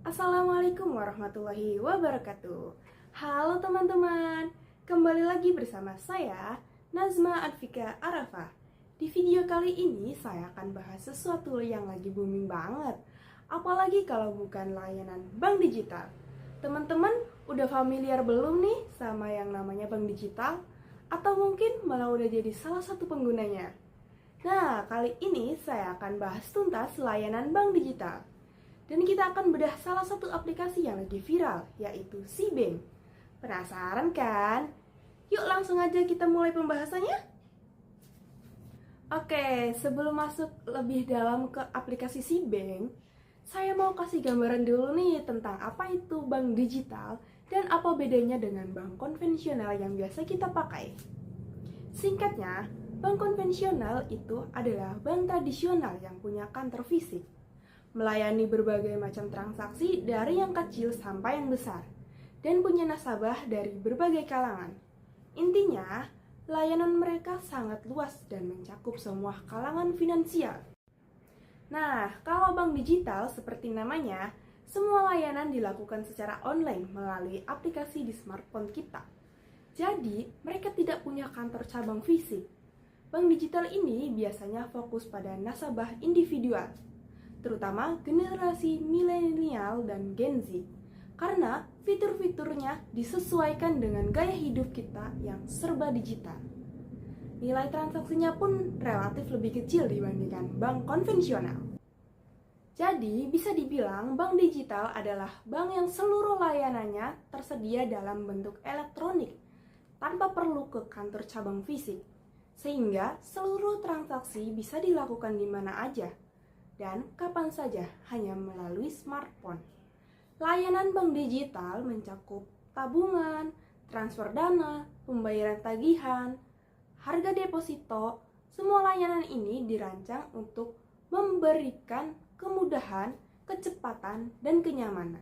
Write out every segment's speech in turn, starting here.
Assalamualaikum warahmatullahi wabarakatuh. Halo teman-teman, kembali lagi bersama saya, Nazma Advika Arafah. Di video kali ini saya akan bahas sesuatu yang lagi booming banget. Apalagi kalau bukan layanan bank digital. Teman-teman udah familiar belum nih sama yang namanya bank digital? Atau mungkin malah udah jadi salah satu penggunanya? Nah, kali ini saya akan bahas tuntas layanan bank digital. Dan kita akan bedah salah satu aplikasi yang lagi viral, yaitu SeaBank. Penasaran kan? Yuk langsung aja kita mulai pembahasannya. Oke, sebelum masuk lebih dalam ke aplikasi SeaBank, saya mau kasih gambaran dulu nih tentang apa itu bank digital dan apa bedanya dengan bank konvensional yang biasa kita pakai. Singkatnya, bank konvensional itu adalah bank tradisional yang punya kantor fisik, melayani berbagai macam transaksi dari yang kecil sampai yang besar, dan punya nasabah dari berbagai kalangan. Intinya, layanan mereka sangat luas dan mencakup semua kalangan finansial. Nah, kalau bank digital seperti namanya, semua layanan dilakukan secara online melalui aplikasi di smartphone kita. Jadi, mereka tidak punya kantor cabang fisik. Bank digital ini biasanya fokus pada nasabah individual, terutama generasi milenial dan Gen Z, karena fitur-fiturnya disesuaikan dengan gaya hidup kita yang serba digital. Nilai transaksinya pun relatif lebih kecil dibandingkan bank konvensional. Jadi, bisa dibilang bank digital adalah bank yang seluruh layanannya tersedia dalam bentuk elektronik, tanpa perlu ke kantor cabang fisik, sehingga seluruh transaksi bisa dilakukan di mana aja dan kapan saja hanya melalui smartphone. Layanan bank digital mencakup tabungan, transfer dana, pembayaran tagihan, harga deposito. Semua layanan ini dirancang untuk memberikan kemudahan, kecepatan, dan kenyamanan.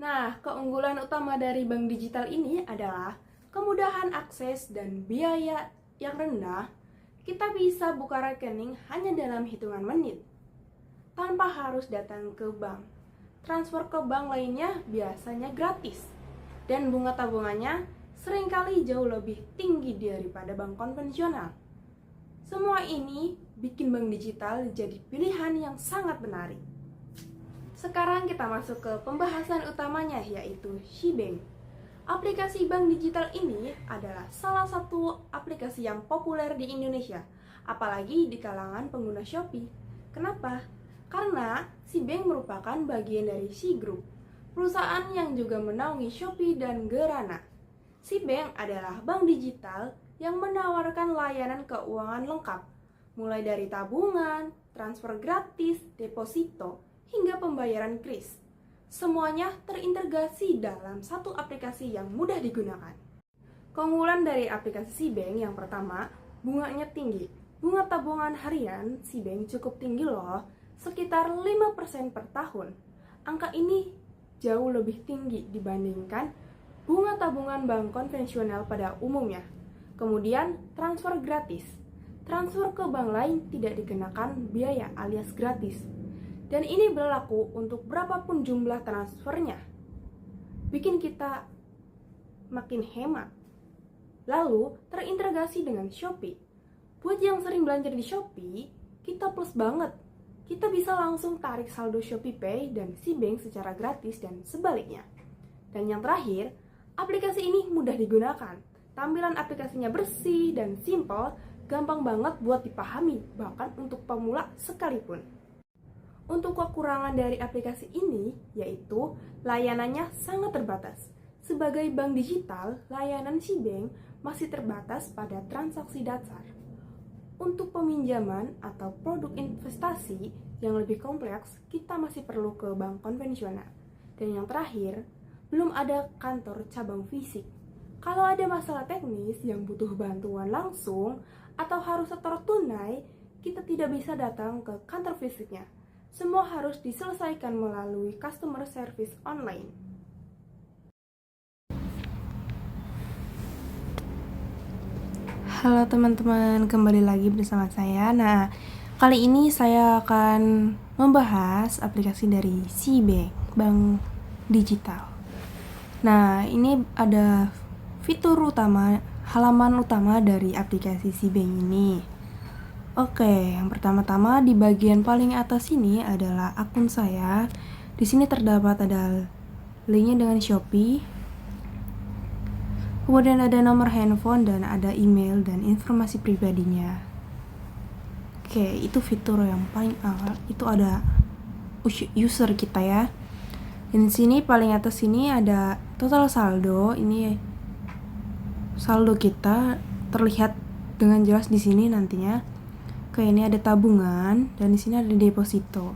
Nah, keunggulan utama dari bank digital ini adalah kemudahan akses dan biaya yang rendah. Kita bisa buka rekening hanya dalam hitungan menit, tanpa harus datang ke bank. Transfer ke bank lainnya biasanya gratis, dan bunga tabungannya seringkali jauh lebih tinggi daripada bank konvensional. Semua ini bikin bank digital jadi pilihan yang sangat menarik. Sekarang kita masuk ke pembahasan utamanya, yaitu SeaBank. Aplikasi bank digital ini adalah salah satu aplikasi yang populer di Indonesia, apalagi di kalangan pengguna Shopee. Kenapa? Karena SeaBank merupakan bagian dari Sea Group, perusahaan yang juga menaungi Shopee dan Gerana. SeaBank adalah bank digital yang menawarkan layanan keuangan lengkap, mulai dari tabungan, transfer gratis, deposito, hingga pembayaran kris. Semuanya terintegrasi dalam satu aplikasi yang mudah digunakan. Keunggulan dari aplikasi SeaBank yang pertama, bunganya tinggi. Bunga tabungan harian SeaBank cukup tinggi loh, sekitar 5% per tahun. Angka ini jauh lebih tinggi dibandingkan bunga tabungan bank konvensional pada umumnya. Kemudian, transfer gratis. Transfer ke bank lain tidak dikenakan biaya alias gratis. Dan ini berlaku untuk berapapun jumlah transfernya. Bikin kita makin hemat. Lalu, terintegrasi dengan Shopee. Buat yang sering belanja di Shopee, kita plus banget. Kita bisa langsung tarik saldo ShopeePay dan SeaBank secara gratis dan sebaliknya. Dan yang terakhir, aplikasi ini mudah digunakan. Tampilan aplikasinya bersih dan simple, gampang banget buat dipahami, bahkan untuk pemula sekalipun. Untuk kekurangan dari aplikasi ini, yaitu layanannya sangat terbatas. Sebagai bank digital, layanan SeaBank masih terbatas pada transaksi dasar. Untuk peminjaman atau produk investasi yang lebih kompleks, kita masih perlu ke bank konvensional. Dan yang terakhir, belum ada kantor cabang fisik. Kalau ada masalah teknis yang butuh bantuan langsung atau harus setor tunai, kita tidak bisa datang ke kantor fisiknya. Semua harus diselesaikan melalui customer service online. Halo teman-teman, kembali lagi bersama saya. Nah, Kali ini saya akan membahas aplikasi dari SeaBank, bank digital. Nah, ini ada fitur utama, halaman utama dari aplikasi SeaBank ini. Oke, yang pertama-tama di bagian paling atas ini adalah akun saya. Di sini terdapat ada linknya dengan Shopee. Kemudian ada nomor handphone dan ada email dan informasi pribadinya. Oke, itu fitur yang paling awal. Itu ada user kita ya. Dan di sini paling atas ini ada total saldo. Ini saldo kita terlihat dengan jelas di sini nantinya. Oke, ini ada tabungan dan di sini ada deposito.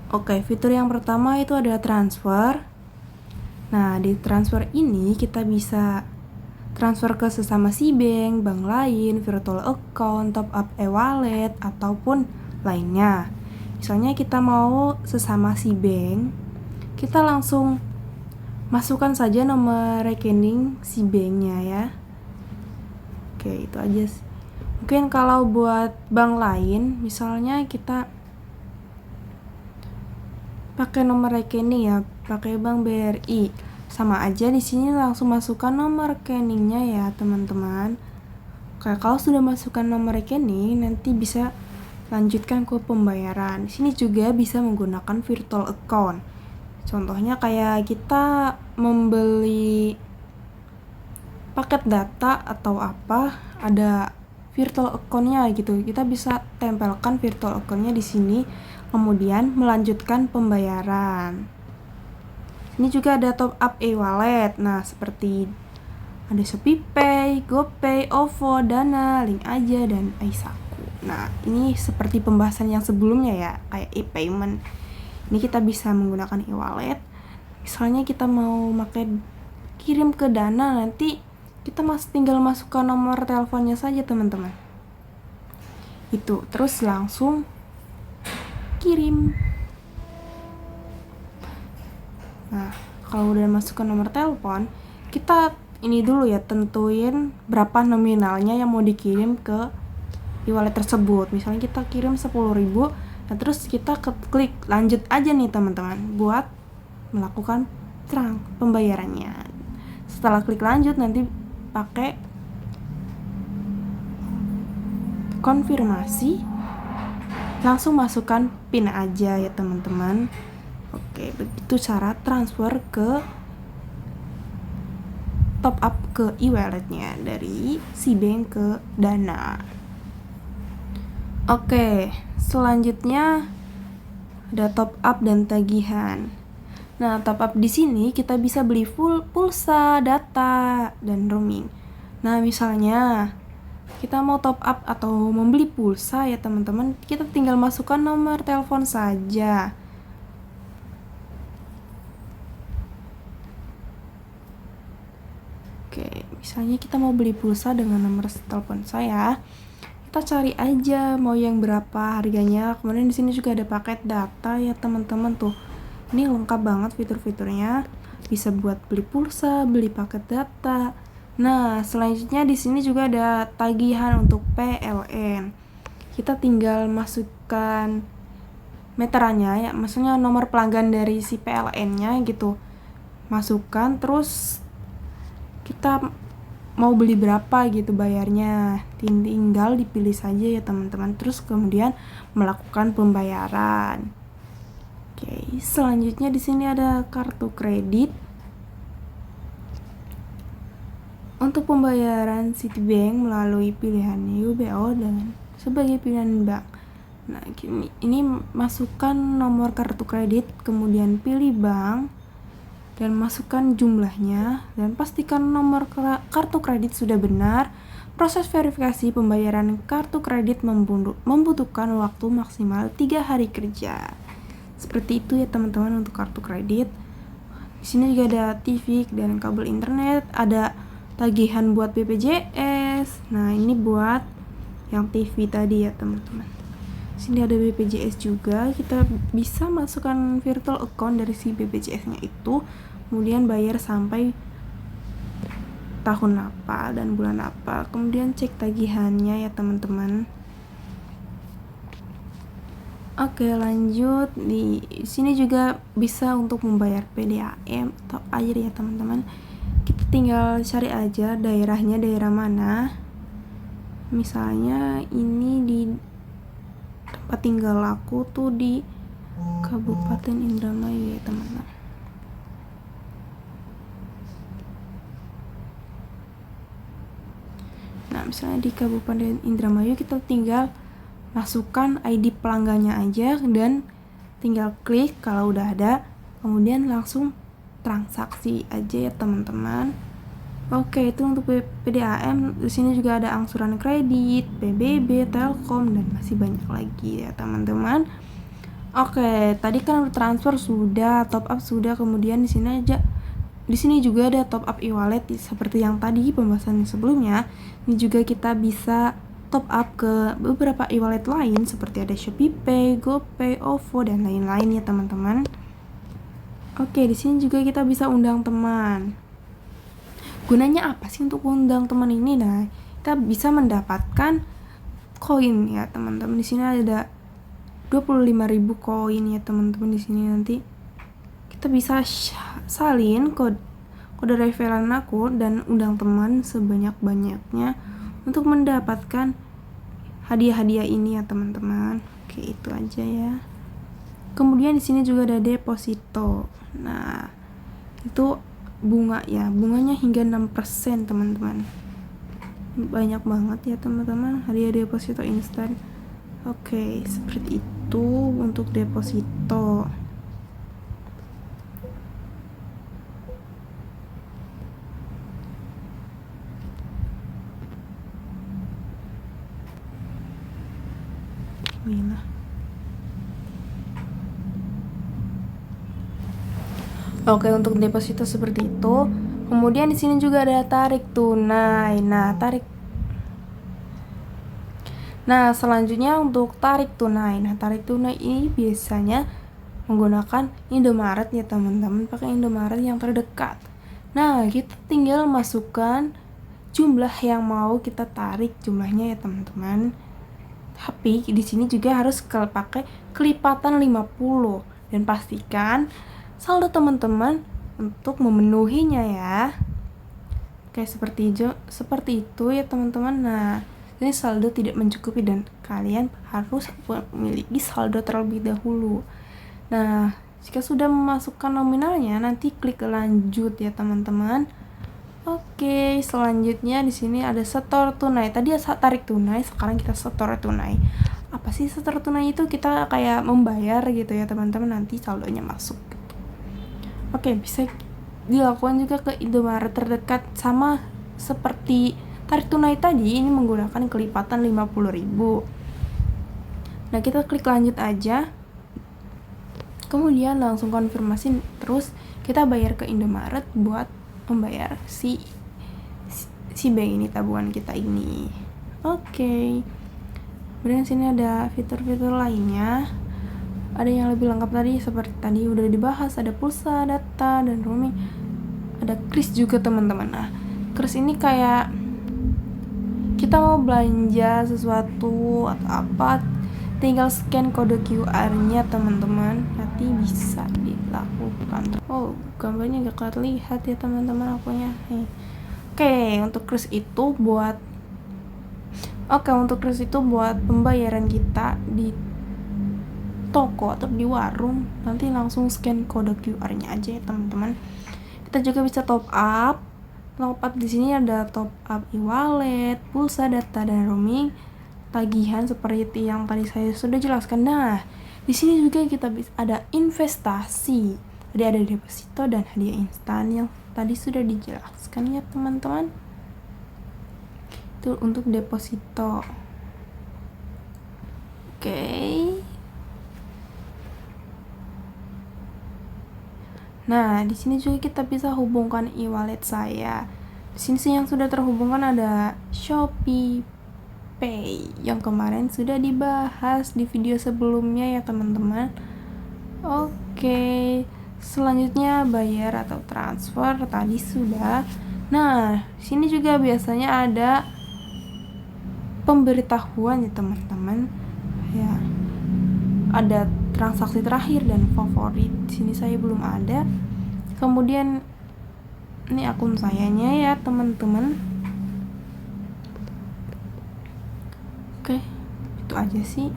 Oke, fitur yang pertama itu ada transfer. Nah, di transfer ini kita bisa transfer ke sesama SeaBank, bank lain, virtual account, top up e-wallet ataupun lainnya. Misalnya kita mau sesama SeaBank, kita langsung masukkan saja nomor rekening SeaBank-nya ya. Oke, itu aja sih. Mungkin kalau buat bank lain, misalnya kita pakai nomor rekening ya, pakai bank BRI. Sama aja di sini langsung masukkan nomor rekeningnya ya, teman-teman. Oke, kalau sudah masukkan nomor rekening, nanti bisa lanjutkan ke pembayaran. Di sini juga bisa menggunakan virtual account. Contohnya kayak kita membeli paket data atau apa, ada virtual account-nya gitu. Kita bisa tempelkan virtual account-nya di sini, kemudian melanjutkan pembayaran. Ini juga ada top up e-wallet. Nah, seperti ada ShopeePay, GoPay, OVO, Dana, Link Aja, dan Aisaku. Nah, ini seperti pembahasan yang sebelumnya ya, kayak e-payment. Ini kita bisa menggunakan e-wallet. Misalnya kita mau kirim ke Dana, nanti kita tinggal masukkan nomor teleponnya saja, teman-teman. Itu, terus langsung kirim. Nah, kalau udah masukkan nomor telepon, kita ini dulu ya, tentuin berapa nominalnya yang mau dikirim ke e-wallet tersebut. Misalnya kita kirim 10.000, nah terus kita klik lanjut aja nih teman-teman buat melakukan pembayarannya. Setelah klik lanjut, nanti pakai konfirmasi, langsung masukkan PIN aja ya teman-teman. Oke, begitu cara transfer ke top up ke e-walletnya dari SeaBank ke Dana. Oke, selanjutnya ada top up dan tagihan. Nah, top up di sini kita bisa beli full pulsa, data, dan roaming. Nah, misalnya kita mau top up atau membeli pulsa ya teman-teman, kita tinggal masukkan nomor telepon saja. Oke, misalnya kita mau beli pulsa dengan nomor telepon saya, kita cari aja mau yang berapa harganya. Kemudian di sini juga ada paket data ya teman-teman tuh. Ini lengkap banget fitur-fiturnya. Bisa buat beli pulsa, beli paket data. Nah, selanjutnya di sini juga ada tagihan untuk PLN. Kita tinggal masukkan meterannya ya, maksudnya nomor pelanggan dari si PLN-nya gitu. Masukkan, terus kita mau beli berapa gitu bayarnya, tinggal dipilih saja ya teman-teman, terus kemudian melakukan pembayaran. Oke, selanjutnya di sini ada kartu kredit. Untuk pembayaran Citibank melalui pilihan UBO dan sebagai pilihan bank. Nah, ini masukkan nomor kartu kredit, kemudian pilih bank dan masukkan jumlahnya, dan pastikan nomor kartu kredit sudah benar. Proses verifikasi pembayaran kartu kredit membutuhkan waktu maksimal 3 hari kerja. Seperti itu ya teman-teman untuk kartu kredit. Di sini juga ada TV dan kabel internet, ada tagihan buat BPJS. Nah, ini buat yang TV tadi ya teman-teman. Di sini ada BPJS juga, kita bisa masukkan virtual account dari si BPJS-nya itu, kemudian bayar sampai tahun apa dan bulan apa, kemudian cek tagihannya ya teman-teman. Oke, lanjut. Di sini juga bisa untuk membayar PDAM atau air ya teman-teman. Kita tinggal cari aja daerahnya daerah mana. Misalnya ini di tempat tinggal aku tuh di Kabupaten Indramayu ya teman-teman. Nah, misalnya di Kabupaten Indramayu kita tinggal masukkan ID pelanggannya aja dan tinggal klik kalau udah ada, kemudian langsung transaksi aja ya teman-teman. Oke, itu untuk PDAM. Di sini juga ada angsuran kredit, PBB, Telkom, dan masih banyak lagi ya teman-teman. Oke, tadi kan transfer sudah, top up sudah, kemudian di sini juga ada top up e-wallet seperti yang tadi pembahasan sebelumnya. Ini juga kita bisa top up ke beberapa e-wallet lain seperti ada ShopeePay, GoPay, OVO, dan lain-lain ya teman-teman. Oke, di sini juga kita bisa undang teman. Gunanya apa sih untuk undang teman ini? Nah, kita bisa mendapatkan koin ya teman-teman. Di sini ada 25.000 koin ya teman-teman. Di sini nanti kita bisa salin kode referral aku dan undang teman sebanyak-banyaknya untuk mendapatkan hadiah-hadiah ini ya teman-teman. Oke, itu aja ya. Kemudian di sini juga ada deposito. Nah, itu bunga ya, bunganya hingga 6% teman-teman. Banyak banget ya teman-teman, hadiah deposito instan. Oke, seperti itu untuk deposito. Oke, untuk deposito seperti itu. Kemudian di sini juga ada tarik tunai. Nah, selanjutnya untuk tarik tunai. Nah, tarik tunai ini biasanya menggunakan Indomaret ya teman-teman, pakai Indomaret yang terdekat. Nah, kita tinggal masukkan jumlah yang mau kita tarik jumlahnya ya teman-teman. Tapi di sini juga harus pakai kelipatan 50 dan pastikan saldo teman-teman untuk memenuhinya ya. Oke, seperti itu ya teman-teman. Nah, ini saldo tidak mencukupi dan kalian harus memiliki saldo terlebih dahulu. Nah, jika sudah memasukkan nominalnya, nanti klik lanjut ya teman-teman. Oke, selanjutnya di sini ada setor tunai. Tadi tarik tunai, sekarang kita setor tunai. Apa sih setor tunai itu? Kita kayak membayar gitu ya teman-teman, nanti saldonya masuk gitu. Oke, bisa dilakukan juga ke Indomaret terdekat, sama seperti tarik tunai tadi, ini menggunakan kelipatan 50.000. Nah, kita klik lanjut aja. Kemudian langsung konfirmasi, terus kita bayar ke Indomaret buat membayar si bank ini, tabungan kita ini. Oke. Kemudian sini ada fitur-fitur lainnya. Ada yang lebih lengkap tadi, seperti tadi udah dibahas, ada pulsa, data, dan roaming. Ada kris juga teman-teman. Nah, kris ini kayak kita mau belanja sesuatu atau apa, tinggal scan kode QR-nya teman-teman, nanti bisa dilakukan. Oh, gambarnya gak terlihat ya teman-teman akunya. Oke, untuk kris itu buat pembayaran kita di toko atau di warung, nanti langsung scan kode QR-nya aja ya teman-teman. Kita juga bisa top up di sini ada top up e-wallet, pulsa, data, dan roaming, tagihan seperti yang tadi saya sudah jelaskan. Nah, di sini juga kita bisa ada investasi, ada deposito dan hadiah instan yang tadi sudah dijelaskan ya teman-teman. Itu untuk deposito. Oke. Nah, di sini juga kita bisa hubungkan e-wallet saya. Di sini sih yang sudah terhubungkan ada ShopeePay yang kemarin sudah dibahas di video sebelumnya ya teman-teman. Oke, selanjutnya bayar atau transfer tadi sudah. Nah, di sini juga biasanya ada pemberitahuan ya teman-teman. Ya. ada transaksi terakhir dan favorit. Sini saya belum ada. Kemudian ini akun sayanya ya teman-teman. Oke, itu aja sih.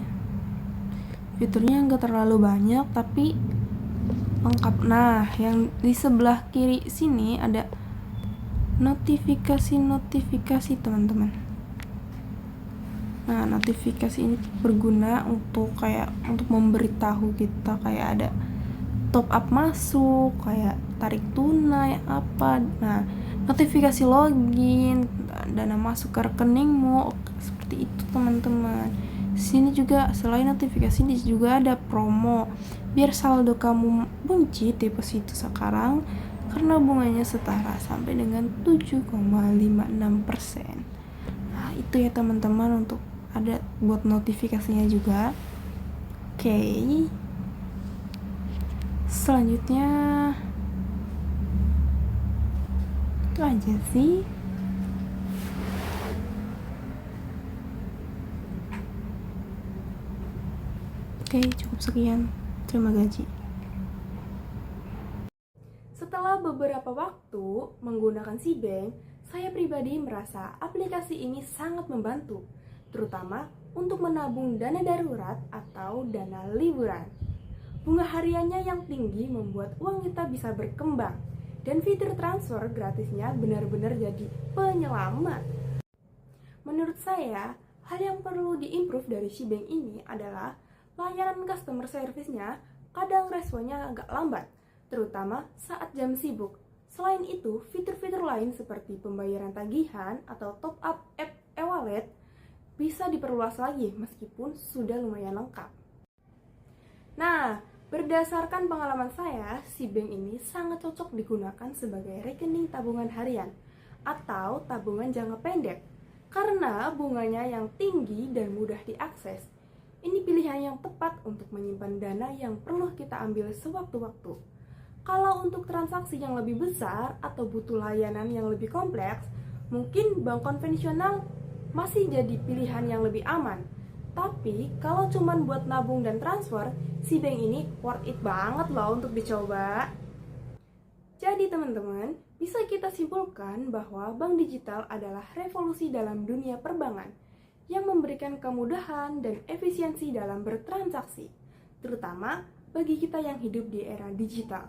Fiturnya nggak terlalu banyak tapi lengkap. Nah, yang di sebelah kiri sini ada notifikasi teman-teman. Nah, notifikasi ini berguna untuk memberitahu kita kayak ada top up masuk, kayak tarik tunai apa. Nah, notifikasi login, dana masuk ke rekeningmu, seperti itu teman-teman. Sini juga selain notifikasi ini juga ada promo. Biar saldo kamu buncit deposito sekarang karena bunganya setara sampai dengan 7,56%. Nah, itu ya teman-teman, untuk ada buat notifikasinya juga. Oke. Selanjutnya itu aja sih. Oke, cukup sekian. Terima kasih. Setelah beberapa waktu menggunakan Sibank, saya pribadi merasa aplikasi ini sangat membantu, terutama untuk menabung dana darurat atau dana liburan. Bunga hariannya yang tinggi membuat uang kita bisa berkembang, dan fitur transfer gratisnya benar-benar jadi penyelamat. Menurut saya, hal yang perlu diimprove dari Sibank ini adalah layanan customer service-nya kadang responnya agak lambat, terutama saat jam sibuk. Selain itu, fitur-fitur lain seperti pembayaran tagihan atau top up app e-wallet bisa diperluas lagi meskipun sudah lumayan lengkap. Nah, berdasarkan pengalaman saya, Sibank ini sangat cocok digunakan sebagai rekening tabungan harian atau tabungan jangka pendek karena bunganya yang tinggi dan mudah diakses. Ini pilihan yang tepat untuk menyimpan dana yang perlu kita ambil sewaktu-waktu. Kalau untuk transaksi yang lebih besar atau butuh layanan yang lebih kompleks, mungkin bank konvensional masih jadi pilihan yang lebih aman. Tapi kalau cuman buat nabung dan transfer, Sibank ini worth it banget loh untuk dicoba. Jadi teman-teman, bisa kita simpulkan bahwa bank digital adalah revolusi dalam dunia perbankan yang memberikan kemudahan dan efisiensi dalam bertransaksi, terutama bagi kita yang hidup di era digital.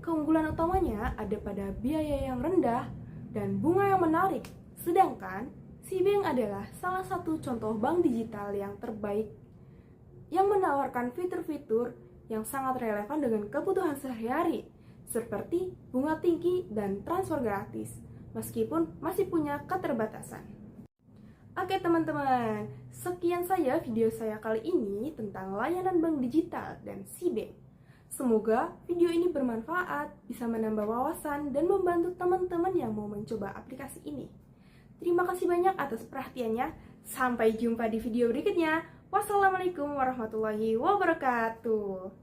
Keunggulan utamanya ada pada biaya yang rendah dan bunga yang menarik, sedangkan Sibank adalah salah satu contoh bank digital yang terbaik yang menawarkan fitur-fitur yang sangat relevan dengan kebutuhan sehari-hari, seperti bunga tinggi dan transfer gratis, meskipun masih punya keterbatasan. Oke teman-teman, sekian saja video saya kali ini tentang layanan bank digital dan Sibank. Semoga video ini bermanfaat, bisa menambah wawasan, dan membantu teman-teman yang mau mencoba aplikasi ini. Terima kasih banyak atas perhatiannya. Sampai jumpa di video berikutnya. Wassalamualaikum warahmatullahi wabarakatuh.